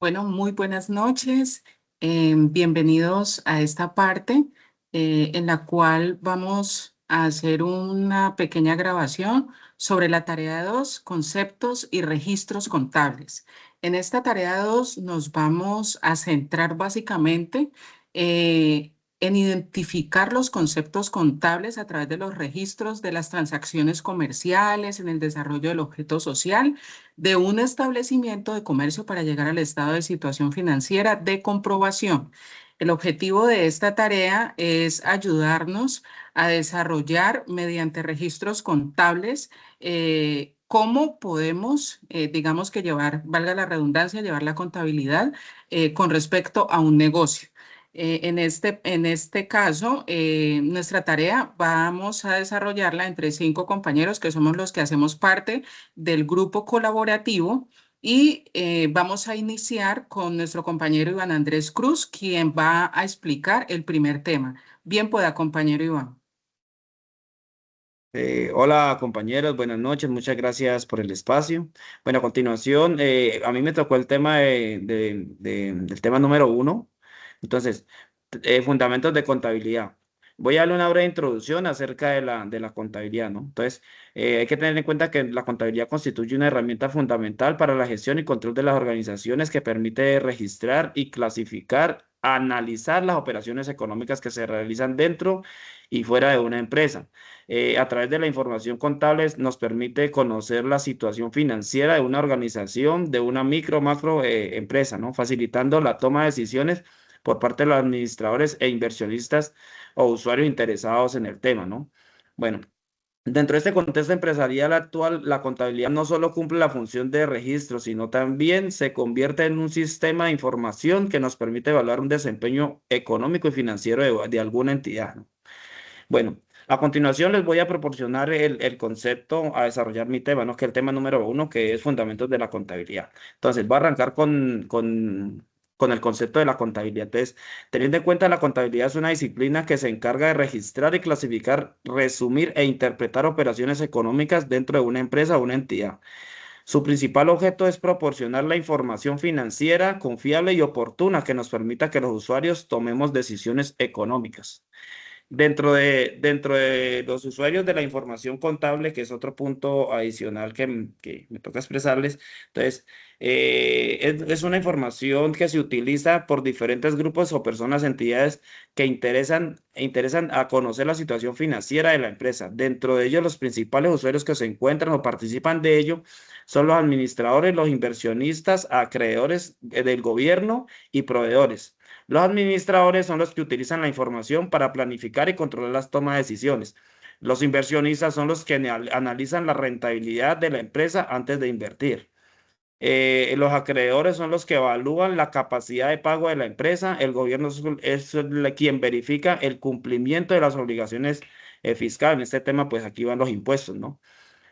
Bueno, muy buenas noches. Bienvenidos a esta parte en la cual vamos a hacer una pequeña grabación sobre la tarea 2, conceptos y registros contables. En esta tarea 2 nos vamos a centrar básicamente en identificar los conceptos contables a través de los registros de las transacciones comerciales, en el desarrollo del objeto social de un establecimiento de comercio para llegar al estado de situación financiera de comprobación. El objetivo de esta tarea es ayudarnos a desarrollar mediante registros contables cómo podemos, digamos que llevar, valga la redundancia, llevar la contabilidad con respecto a un negocio. En este caso, nuestra tarea vamos a desarrollarla entre 5 compañeros que somos los que hacemos parte del grupo colaborativo y vamos a iniciar con nuestro compañero Iván Andrés Cruz, quien va a explicar el primer tema. Bien pueda, compañero Iván. Hola compañeros, buenas noches, muchas gracias por el espacio. Bueno, a continuación, a mí me tocó el tema del tema número 1, entonces, fundamentos de contabilidad. Voy a darle una breve introducción acerca de la contabilidad, ¿no? Entonces, hay que tener en cuenta que la contabilidad constituye una herramienta fundamental para la gestión y control de las organizaciones que permite registrar y clasificar, analizar las operaciones económicas que se realizan dentro y fuera de una empresa. A través de la información contable nos permite conocer la situación financiera de una organización, de una micro, macro empresa, ¿no? Facilitando la toma de decisiones por parte de los administradores e inversionistas o usuarios interesados en el tema, ¿no? Bueno, dentro de este contexto empresarial actual, la contabilidad no solo cumple la función de registro, sino también se convierte en un sistema de información que nos permite evaluar un desempeño económico y financiero de alguna entidad, ¿no? Bueno, a continuación les voy a proporcionar el concepto a desarrollar mi tema, ¿no? Que es el tema número 1, que es fundamentos de la contabilidad. Entonces, voy a arrancar con el concepto de la contabilidad. Entonces, teniendo en cuenta la contabilidad es una disciplina que se encarga de registrar y clasificar, resumir e interpretar operaciones económicas dentro de una empresa o una entidad. Su principal objeto es proporcionar la información financiera confiable y oportuna que nos permita que los usuarios tomemos decisiones económicas. Dentro de los usuarios de la información contable, que es otro punto adicional que me toca expresarles, entonces, es una información que se utiliza por diferentes grupos o personas, entidades que interesan a conocer la situación financiera de la empresa. Dentro de ellos, los principales usuarios que se encuentran o participan de ello son los administradores, los inversionistas, acreedores del gobierno y proveedores. Los administradores son los que utilizan la información para planificar y controlar las tomas de decisiones. Los inversionistas son los que analizan la rentabilidad de la empresa antes de invertir. Los acreedores son los que evalúan la capacidad de pago de la empresa. El gobierno es quien verifica el cumplimiento de las obligaciones fiscales. En este tema, pues aquí van los impuestos, ¿no?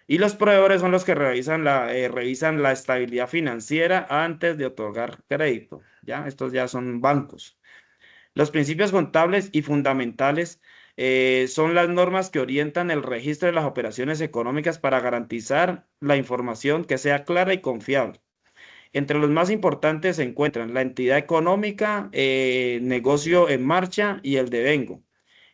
Y los proveedores son los que revisan la estabilidad financiera antes de otorgar crédito. ¿Ya? Estos ya son bancos. Los principios contables y fundamentales son las normas que orientan el registro de las operaciones económicas para garantizar la información que sea clara y confiable. Entre los más importantes se encuentran la entidad económica, negocio en marcha y el devengo.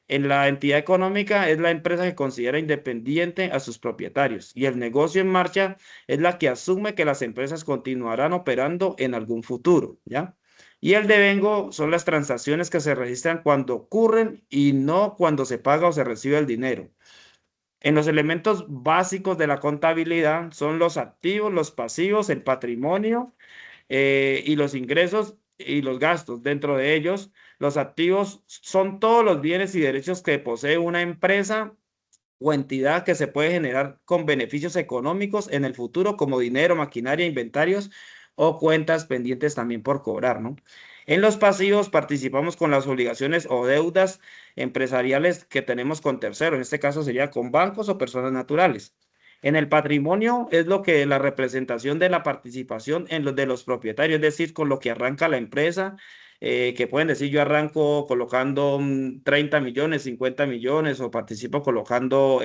En la entidad económica es la empresa que considera independiente a sus propietarios y el negocio en marcha es la que asume que las empresas continuarán operando en algún futuro, ¿ya? Y el devengo son las transacciones que se registran cuando ocurren y no cuando se paga o se recibe el dinero. En los elementos básicos de la contabilidad son los activos, los pasivos, el patrimonio y los ingresos y los gastos. Dentro de ellos, los activos son todos los bienes y derechos que posee una empresa o entidad que se puede generar con beneficios económicos en el futuro, como dinero, maquinaria, inventarios o cuentas pendientes también por cobrar, ¿no? En los pasivos participamos con las obligaciones o deudas empresariales que tenemos con terceros, en este caso sería con bancos o personas naturales. En el patrimonio es lo que la representación de la participación en los de los propietarios, es decir, con lo que arranca la empresa, que pueden decir yo arranco colocando 30 millones, 50 millones o participo colocando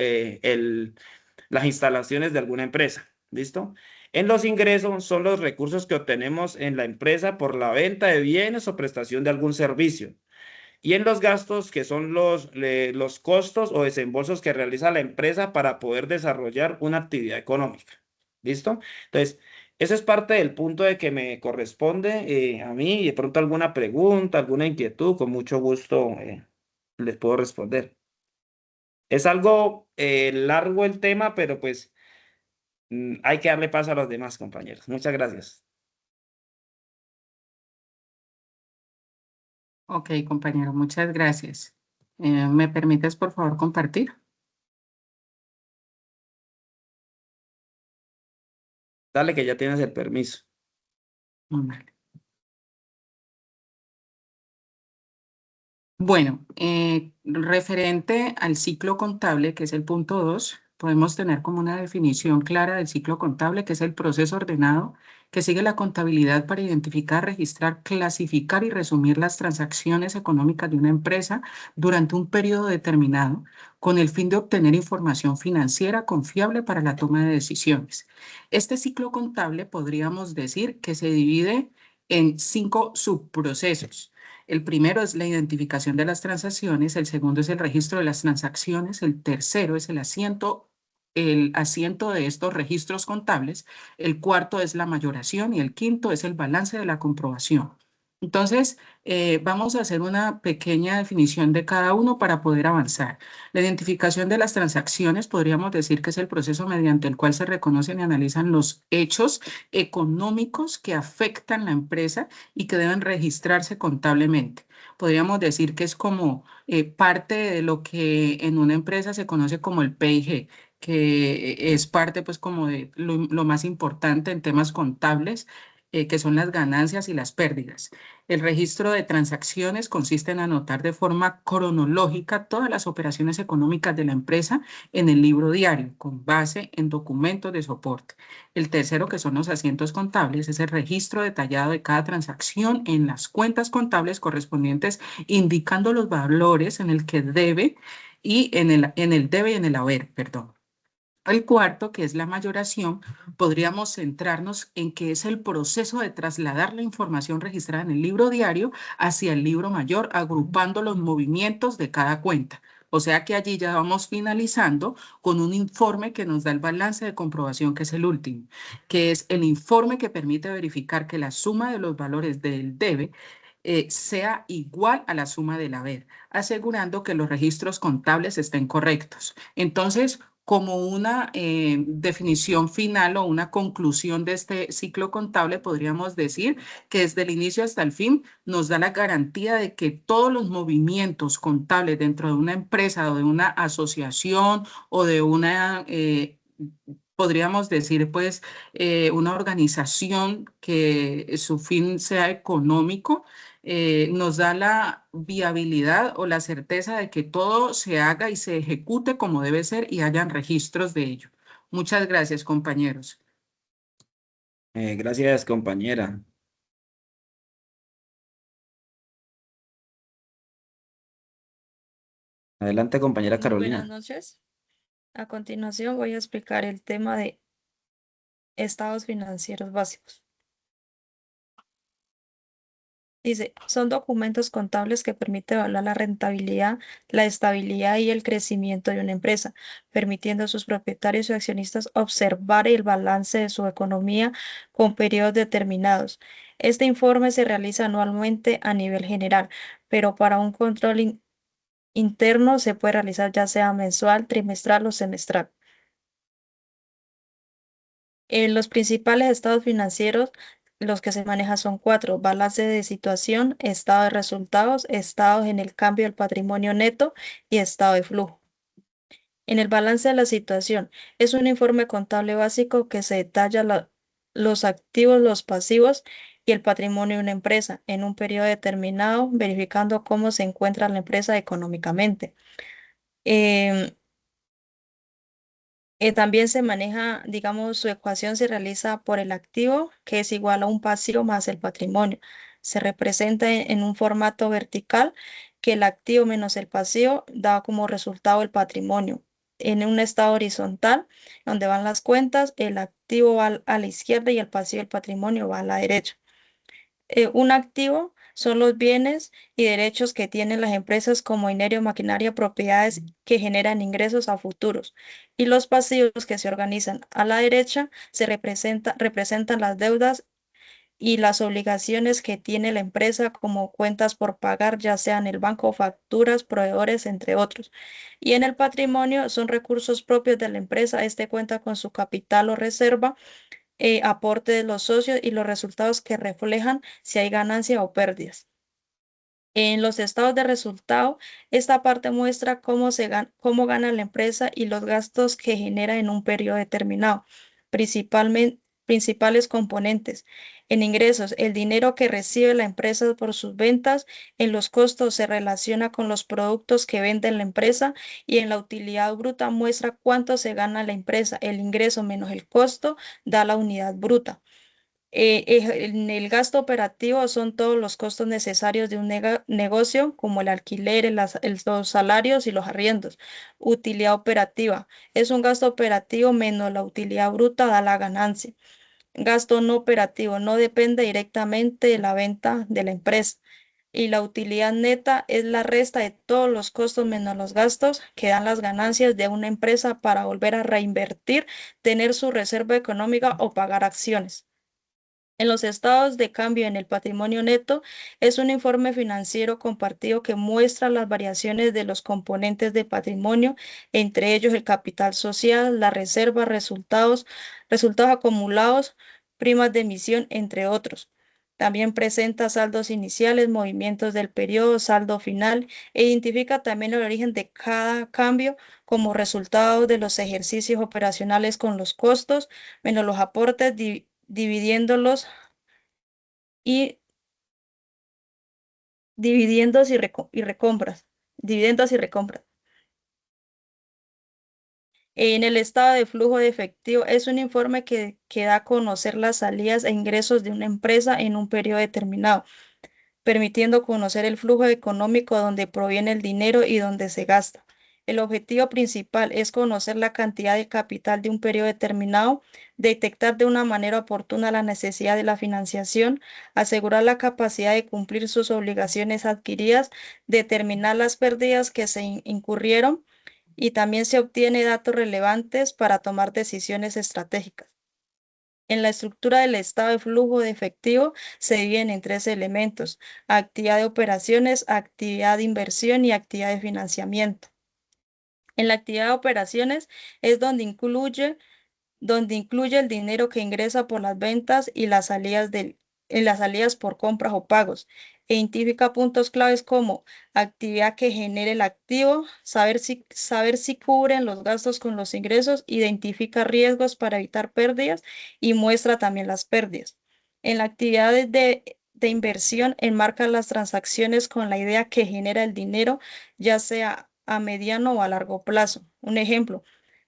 las instalaciones de alguna empresa. ¿Listo? En los ingresos son los recursos que obtenemos en la empresa por la venta de bienes o prestación de algún servicio. Y en los gastos, que son los costos o desembolsos que realiza la empresa para poder desarrollar una actividad económica. ¿Listo? Entonces, eso es parte del punto de que me corresponde a mí y de pronto alguna pregunta, alguna inquietud, con mucho gusto les puedo responder. Es algo largo el tema, pero pues hay que darle paso a los demás compañeros. Muchas gracias. Ok, compañero, muchas gracias. ¿Me permites, por favor, compartir? Dale que ya tienes el permiso. Vale. Bueno, referente al ciclo contable, que es el punto 2, podemos tener como una definición clara del ciclo contable, que es el proceso ordenado que sigue la contabilidad para identificar, registrar, clasificar y resumir las transacciones económicas de una empresa durante un periodo determinado, con el fin de obtener información financiera confiable para la toma de decisiones. Este ciclo contable podríamos decir que se divide en 5 subprocesos. El primero es la identificación de las transacciones, el segundo es el registro de las transacciones, el tercero es el asiento de estos registros contables, el cuarto es la mayoración y el quinto es el balance de la comprobación. Entonces, vamos a hacer una pequeña definición de cada uno para poder avanzar. La identificación de las transacciones podríamos decir que es el proceso mediante el cual se reconocen y analizan los hechos económicos que afectan la empresa y que deben registrarse contablemente. Podríamos decir que es como parte de lo que en una empresa se conoce como el PIG, que es parte pues como de lo más importante en temas contables, que son las ganancias y las pérdidas. El registro de transacciones consiste en anotar de forma cronológica todas las operaciones económicas de la empresa en el libro diario, con base en documentos de soporte. El tercero, que son los asientos contables, es el registro detallado de cada transacción en las cuentas contables correspondientes, indicando los valores en el que debe y en el debe y en el haber, perdón. El cuarto, que es la mayoración, podríamos centrarnos en que es el proceso de trasladar la información registrada en el libro diario hacia el libro mayor, agrupando los movimientos de cada cuenta. O sea que allí ya vamos finalizando con un informe que nos da el balance de comprobación, que es el último, que es el informe que permite verificar que la suma de los valores del debe sea igual a la suma del haber, asegurando que los registros contables estén correctos. Entonces, como una definición final o una conclusión de este ciclo contable, podríamos decir que desde el inicio hasta el fin nos da la garantía de que todos los movimientos contables dentro de una empresa o de una asociación o de una, podríamos decir, pues, una organización que su fin sea económico, nos da la viabilidad o la certeza de que todo se haga y se ejecute como debe ser y hayan registros de ello. Muchas gracias, compañeros. Gracias, compañera. Adelante, compañera Muy buenas Carolina. noches. A continuación voy a explicar el tema de estados financieros básicos. Dice, son documentos contables que permiten evaluar la rentabilidad, la estabilidad y el crecimiento de una empresa, permitiendo a sus propietarios y accionistas observar el balance de su economía con periodos determinados. Este informe se realiza anualmente a nivel general, pero para un control interno se puede realizar ya sea mensual, trimestral o semestral. Los principales estados financieros, los que se manejan son cuatro: balance de situación, estado de resultados, estados en el cambio del patrimonio neto y estado de flujo. En el balance de la situación es un informe contable básico que se detalla los activos, los pasivos y el patrimonio de una empresa en un periodo determinado, verificando cómo se encuentra la empresa económicamente. Em, También se maneja, digamos, su ecuación se realiza por el activo, que es igual a un pasivo más el patrimonio. Se representa en un formato vertical, que el activo menos el pasivo da como resultado el patrimonio. en un estado horizontal, donde van las cuentas, el activo va a la izquierda y el pasivo del patrimonio va a la derecha. Un activo son los bienes y derechos que tienen las empresas como dinero, maquinaria, propiedades que generan ingresos a futuros. Y los pasivos que se organizan a la derecha representan las deudas y las obligaciones que tiene la empresa como cuentas por pagar, ya sea en el banco, facturas, proveedores, entre otros. Y en el patrimonio son recursos propios de la empresa. Este cuenta con su capital o reserva, aporte de los socios y los resultados que reflejan si hay ganancia o pérdidas. En los estados de resultado, esta parte muestra cómo gana la empresa y los gastos que genera en un periodo determinado. Principales componentes. En ingresos, el dinero que recibe la empresa por sus ventas. En los costos, se relaciona con los productos que vende la empresa. Y en la utilidad bruta, muestra cuánto se gana la empresa. El ingreso menos el costo da la unidad bruta. En el gasto operativo son todos los costos necesarios de un negocio, como el alquiler, los salarios y los arriendos. Utilidad operativa es un gasto operativo menos la utilidad bruta da la ganancia. Gasto no operativo no depende directamente de la venta de la empresa. Y la utilidad neta es la resta de todos los costos menos los gastos que dan las ganancias de una empresa para volver a reinvertir, tener su reserva económica o pagar acciones. En los estados de cambio en el patrimonio neto es un informe financiero compartido que muestra las variaciones de los componentes de patrimonio, entre ellos el capital social, la reserva, resultados acumulados, primas de emisión, entre otros. También presenta saldos iniciales, movimientos del periodo, saldo final, e identifica también el origen de cada cambio como resultado de los ejercicios operacionales con los costos menos los aportes, dividiéndolos y dividendos y recompras. Dividendos y recompras. En el estado de flujo de efectivo es un informe que da a conocer las salidas e ingresos de una empresa en un periodo determinado, permitiendo conocer el flujo económico donde proviene el dinero y donde se gasta. El objetivo principal es conocer la cantidad de capital de un periodo determinado, detectar de una manera oportuna la necesidad de la financiación, asegurar la capacidad de cumplir sus obligaciones adquiridas, determinar las pérdidas que se incurrieron y también se obtiene datos relevantes para tomar decisiones estratégicas. En la estructura del estado de flujo de efectivo se dividen en tres elementos: actividad de operaciones, actividad de inversión y actividad de financiamiento. En la actividad de operaciones es donde incluye el dinero que ingresa por las ventas y en las salidas por compras o pagos. E identifica puntos claves como actividad que genere el activo, saber si cubren los gastos con los ingresos, identifica riesgos para evitar pérdidas y muestra también las pérdidas. En la actividad de inversión enmarca las transacciones con la idea que genera el dinero, ya sea a mediano o a largo plazo. Un ejemplo: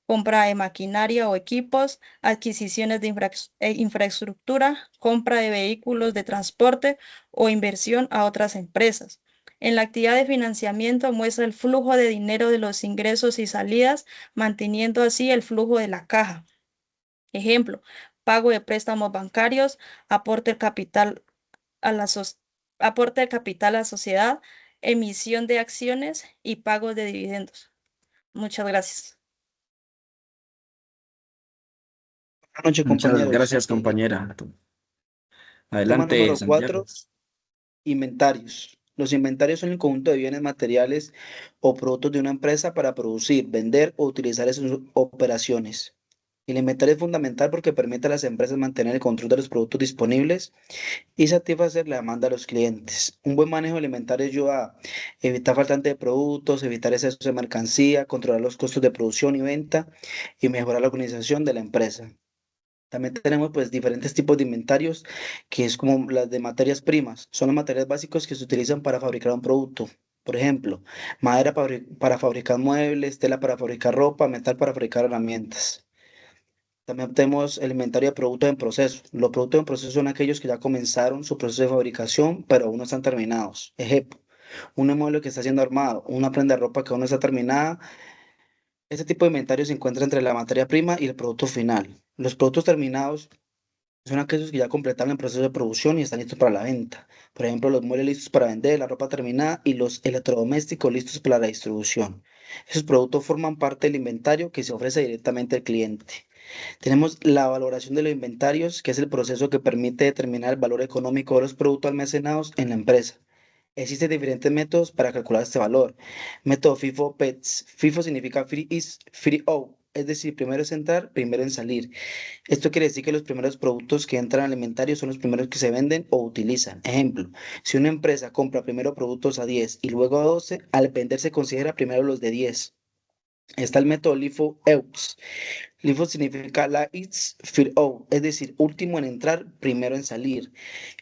compra de maquinaria o equipos, adquisiciones de infraestructura, compra de vehículos de transporte o inversión a otras empresas. En la actividad de financiamiento muestra el flujo de dinero de los ingresos y salidas, manteniendo así el flujo de la caja. Ejemplo: pago de préstamos bancarios, aporte de capital a la, aporte de capital a la sociedad, emisión de acciones y pago de dividendos. Muchas gracias. Buenas noches, Muchas compañeros. gracias, compañera. Tema Adelante, número Santiago. 4, inventarios. Los inventarios son el conjunto de bienes materiales o productos de una empresa para producir, vender o utilizar en sus operaciones. El inventario es fundamental porque permite a las empresas mantener el control de los productos disponibles y satisfacer la demanda de los clientes. Un buen manejo del inventario ayuda a evitar faltante de productos, evitar exceso de mercancía, controlar los costos de producción y venta y mejorar la organización de la empresa. También tenemos pues diferentes tipos de inventarios, que es como las de materias primas. Son los materiales básicos que se utilizan para fabricar un producto. Por ejemplo, madera para fabricar muebles, tela para fabricar ropa, metal para fabricar herramientas. También tenemos el inventario de productos en proceso. Los productos en proceso son aquellos que ya comenzaron su proceso de fabricación, pero aún no están terminados. Ejemplo, un mueble que está siendo armado, una prenda de ropa que aún no está terminada. Este tipo de inventario se encuentra entre la materia prima y el producto final. Los productos terminados son aquellos que ya completaron el proceso de producción y están listos para la venta. Por ejemplo, los muebles listos para vender, la ropa terminada y los electrodomésticos listos para la distribución. Esos productos forman parte del inventario que se ofrece directamente al cliente. Tenemos la valoración de los inventarios, que es el proceso que permite determinar el valor económico de los productos almacenados en la empresa. Existen diferentes métodos para calcular este valor. Método FIFO-PETS. FIFO significa Free Is, Free Out, es decir, primero es entrar, primero en salir. Esto quiere decir que los primeros productos que entran al inventario son los primeros que se venden o utilizan. Ejemplo, si una empresa compra primero productos a 10 y luego a 12, al vender se considera primero los de 10. Está el método LIFO-EUX. LIFO significa Last First Out, es decir, último en entrar, primero en salir.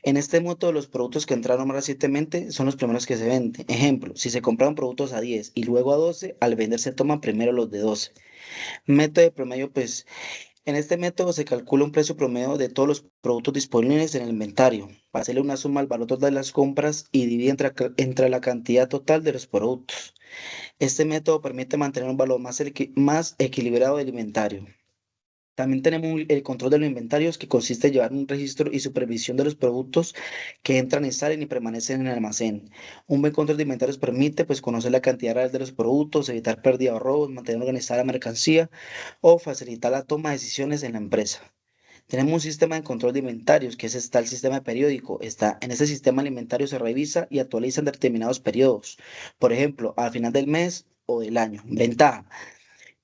En este método, los productos que entraron más recientemente son los primeros que se venden. Ejemplo, si se compraron productos a 10 y luego a 12, al vender se toman primero los de 12. Método de promedio, pues en este método se calcula un precio promedio de todos los productos disponibles en el inventario. Para hacerle una suma al valor total de las compras y divide entre la cantidad total de los productos. Este método permite mantener un valor más equilibrado del inventario. También tenemos el control de los inventarios, que consiste en llevar un registro y supervisión de los productos que entran y salen y permanecen en el almacén. Un buen control de inventarios permite, pues, conocer la cantidad real de los productos, evitar pérdida o robos, mantener organizada la mercancía o facilitar la toma de decisiones en la empresa. Tenemos un sistema de control de inventarios, que está el sistema periódico. En ese sistema el inventario se revisa y actualiza en determinados periodos. Por ejemplo, al final del mes o del año. Ventaja,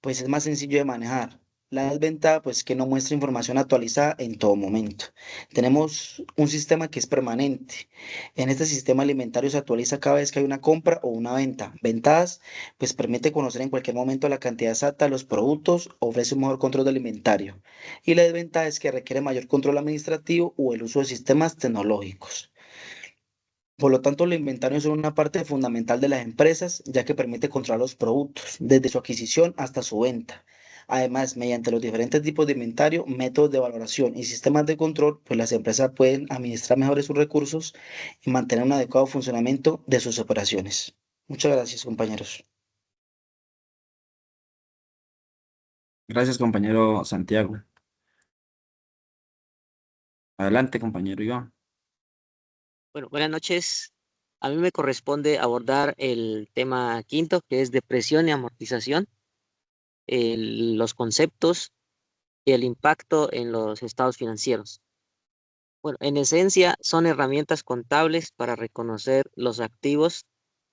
pues es más sencillo de manejar. La desventaja, pues, que no muestra información actualizada en todo momento. Tenemos un sistema que es permanente. En este sistema alimentario se actualiza cada vez que hay una compra o una venta. Ventajas, pues permite conocer en cualquier momento la cantidad exacta de los productos, ofrece un mejor control del inventario. Y la desventaja es que requiere mayor control administrativo o el uso de sistemas tecnológicos. Por lo tanto, los inventarios son una parte fundamental de las empresas, ya que permite controlar los productos, desde su adquisición hasta su venta. Además, mediante los diferentes tipos de inventario, métodos de valoración y sistemas de control, pues las empresas pueden administrar mejor sus recursos y mantener un adecuado funcionamiento de sus operaciones. Muchas gracias, compañeros. Gracias, compañero Santiago. Adelante, compañero Iván. Bueno, buenas noches. A mí me corresponde abordar el tema quinto, que es depresión y amortización, los conceptos y el impacto en los estados financieros. Bueno, en esencia son herramientas contables para reconocer los activos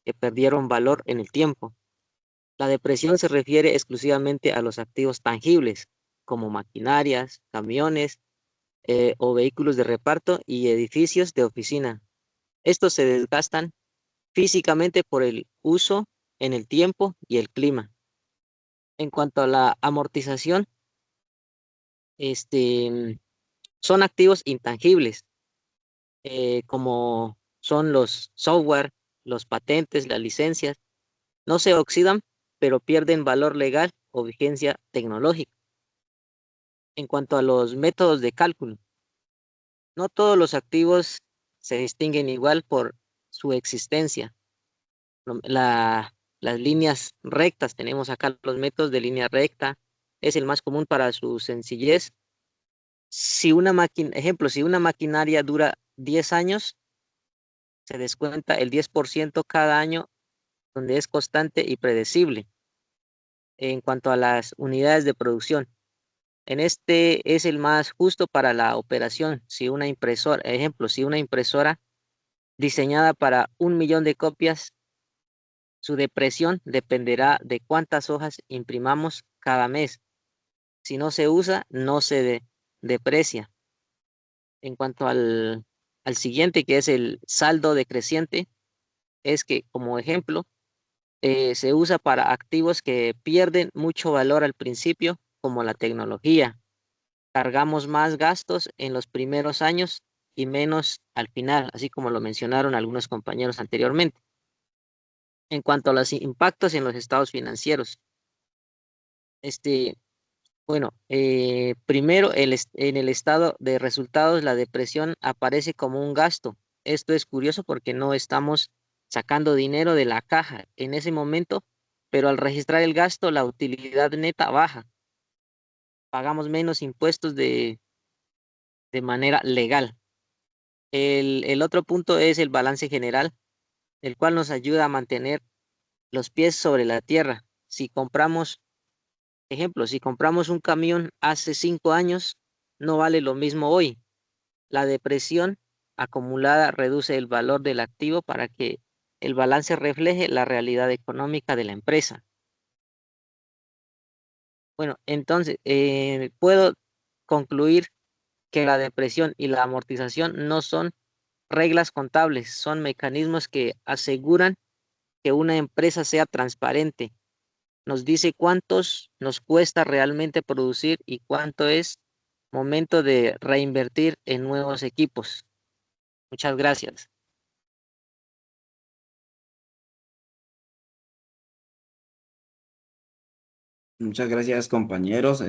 que perdieron valor en el tiempo. La depresión se refiere exclusivamente a los activos tangibles, como maquinarias, camiones, o vehículos de reparto y edificios de oficina. Estos se desgastan físicamente por el uso en el tiempo y el clima. En cuanto a la amortización, son activos intangibles, como son los software, los patentes, las licencias. No se oxidan, pero pierden valor legal o vigencia tecnológica. En cuanto a los métodos de cálculo, no todos los activos se distinguen igual por su existencia. Las líneas rectas, tenemos acá los métodos de línea recta, es el más común para su sencillez. Si una ejemplo, si una maquinaria dura 10 años, se descuenta el 10% cada año, donde es constante y predecible. En cuanto a las unidades de producción, en este es el más justo para la operación. Si una impresora, ejemplo, si una impresora diseñada para 1 millón de copias, su depresión dependerá de cuántas hojas imprimamos cada mes. Si no se usa, no se deprecia. En cuanto al siguiente, que es el saldo decreciente, es que, como ejemplo, se usa para activos que pierden mucho valor al principio, como la tecnología. Cargamos más gastos en los primeros años y menos al final, así como lo mencionaron algunos compañeros anteriormente. En cuanto a los impactos en los estados financieros, bueno, primero, en el estado de resultados, la depresión aparece como un gasto. Esto es curioso porque no estamos sacando dinero de la caja. En ese momento pero al registrar el gasto, la utilidad neta baja. Pagamos menos impuestos de manera legal. El otro punto es el balance general, el cual nos ayuda a mantener los pies sobre la tierra. Si compramos, ejemplo, si compramos un camión hace 5 años, no vale lo mismo hoy. La depresión acumulada reduce el valor del activo para que el balance refleje la realidad económica de la empresa. Bueno, entonces, puedo concluir que la depresión y la amortización no son reglas contables, son mecanismos que aseguran que una empresa sea transparente. Nos dice cuántos nos cuesta realmente producir y cuánto es momento de reinvertir en nuevos equipos. Muchas gracias. Muchas gracias, compañeros.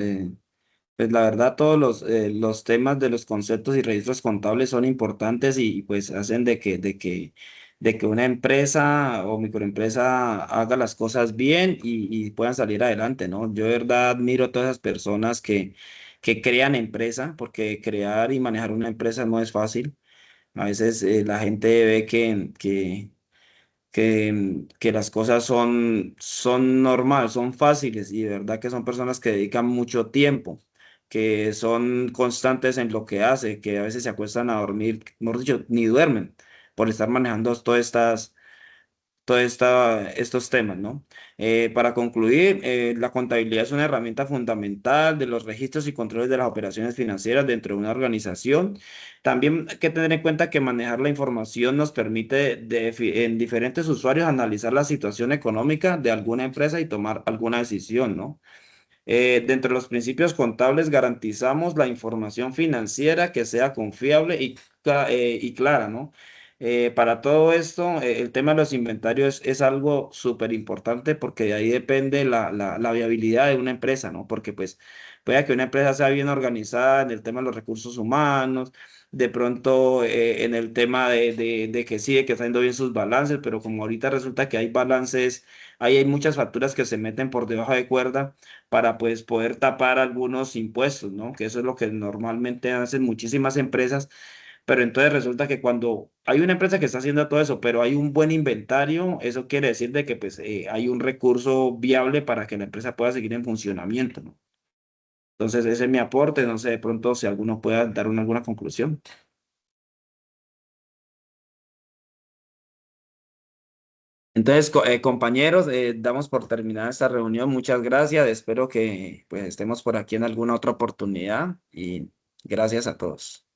Pues la verdad, todos los temas de los conceptos y registros contables son importantes y pues hacen de que una empresa o microempresa haga las cosas bien y puedan salir adelante, ¿no? Yo de verdad admiro a todas esas personas que crean empresa, porque crear y manejar una empresa no es fácil. A veces la gente ve que las cosas son normal, son fáciles y de verdad que son personas que dedican mucho tiempo, que son constantes en lo que hace, que a veces se acuestan a dormir, mejor dicho, ni duermen por estar manejando estos temas, ¿no? Para concluir, la contabilidad es una herramienta fundamental de los registros y controles de las operaciones financieras dentro de una organización. También hay que tener en cuenta que manejar la información nos permite en diferentes usuarios analizar la situación económica de alguna empresa y tomar alguna decisión, ¿no? Dentro de los principios contables garantizamos la información financiera que sea confiable y clara, ¿no? Para todo esto, el tema de los inventarios es algo súper importante porque de ahí depende la viabilidad de una empresa, ¿no? Porque pues puede que una empresa sea bien organizada en el tema de los recursos humanos, de pronto en el tema de que sí, de que está yendo bien sus balances, pero como ahorita resulta que hay balances, ahí hay muchas facturas que se meten por debajo de cuerda para pues poder tapar algunos impuestos, ¿no? Que eso es lo que normalmente hacen muchísimas empresas, pero entonces resulta que cuando hay una empresa que está haciendo todo eso, pero hay un buen inventario, eso quiere decir de que pues hay un recurso viable para que la empresa pueda seguir en funcionamiento, ¿no? Entonces ese es mi aporte, no sé de pronto si alguno pueda dar alguna conclusión. Entonces, compañeros, damos por terminada esta reunión. Muchas gracias. Espero que pues estemos por aquí en alguna otra oportunidad y gracias a todos.